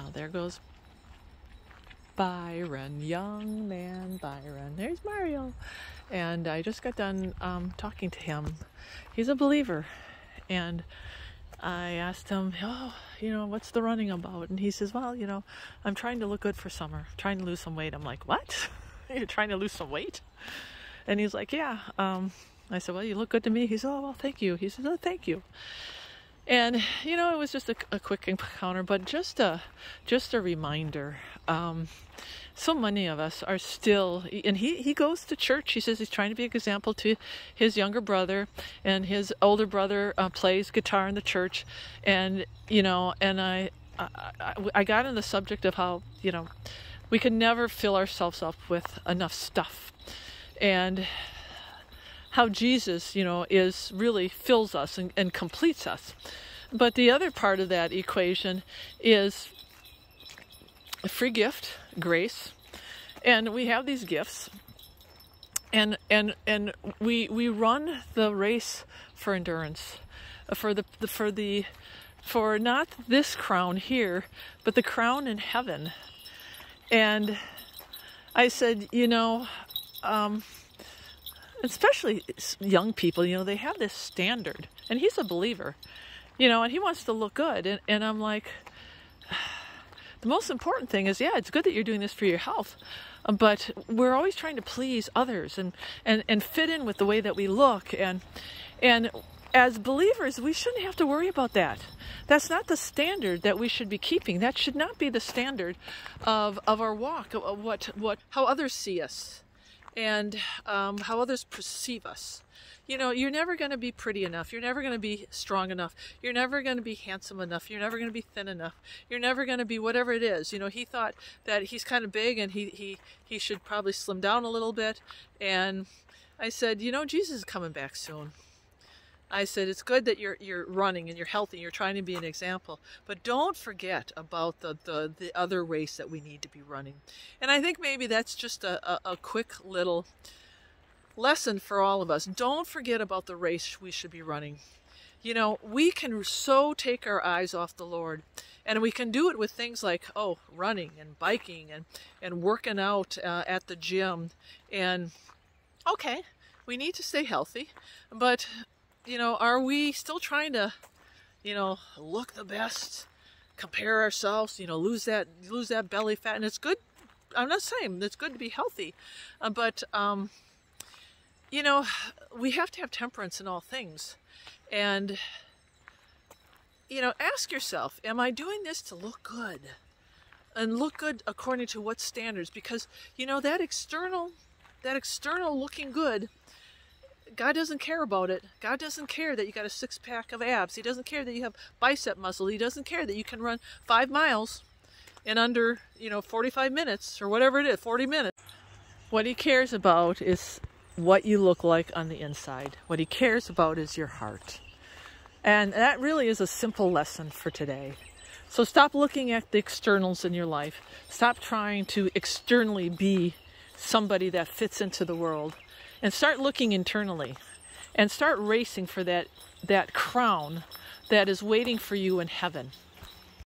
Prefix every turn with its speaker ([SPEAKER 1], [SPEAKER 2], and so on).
[SPEAKER 1] Now there goes Byron, young man Byron. There's Mario. And I just got done talking to him. He's a believer. And I asked him, what's the running about? And he says, well, I'm trying to look good for summer. I'm trying to lose some weight. I'm like, what? You're trying to lose some weight? And he's like, yeah. I said, well, you look good to me. He said, oh, well, thank you. He says, oh, thank you. And, it was just a quick encounter, but just a reminder. So many of us are still, and he goes to church. He says he's trying to be an example to his younger brother, and his older brother plays guitar in the church. And, and I got in the subject of how, we can never fill ourselves up with enough stuff. And how Jesus, is really fills us and completes us. But the other part of that equation is a free gift, grace. And we have these gifts. And we run the race for endurance, for not this crown here, but the crown in heaven. And I said, especially young people, they have this standard, and he's a believer, and he wants to look good. And I'm like, the most important thing is, it's good that you're doing this for your health, but we're always trying to please others and fit in with the way that we look. And as believers, we shouldn't have to worry about that. That's not the standard that we should be keeping. That should not be the standard of our walk, of how others see us. And how others perceive us. You're never going to be pretty enough. You're never going to be strong enough. You're never going to be handsome enough. You're never going to be thin enough. You're never going to be whatever it is. He thought that he's kind of big and he should probably slim down a little bit. And I said, Jesus is coming back soon. I said, it's good that you're running and you're healthy and you're trying to be an example, but don't forget about the other race that we need to be running. And I think maybe that's just a quick little lesson for all of us. Don't forget about the race we should be running. We can so take our eyes off the Lord, and we can do it with things like, running and biking and working out at the gym. And okay, we need to stay healthy, but are we still trying to, look the best, compare ourselves, lose that belly fat? And it's good. I'm not saying it's good to be healthy, but, we have to have temperance in all things. And, ask yourself, am I doing this to look good? And look good according to what standards? Because, that external looking good, God doesn't care about it. God doesn't care that you got a six-pack of abs. He doesn't care that you have bicep muscle. He doesn't care that you can run 5 miles in under, 45 minutes or whatever it is, 40 minutes. What he cares about is what you look like on the inside. What he cares about is your heart. And that really is a simple lesson for today. So stop looking at the externals in your life. Stop trying to externally be somebody that fits into the world. And start looking internally, and start racing for that crown that is waiting for you in heaven.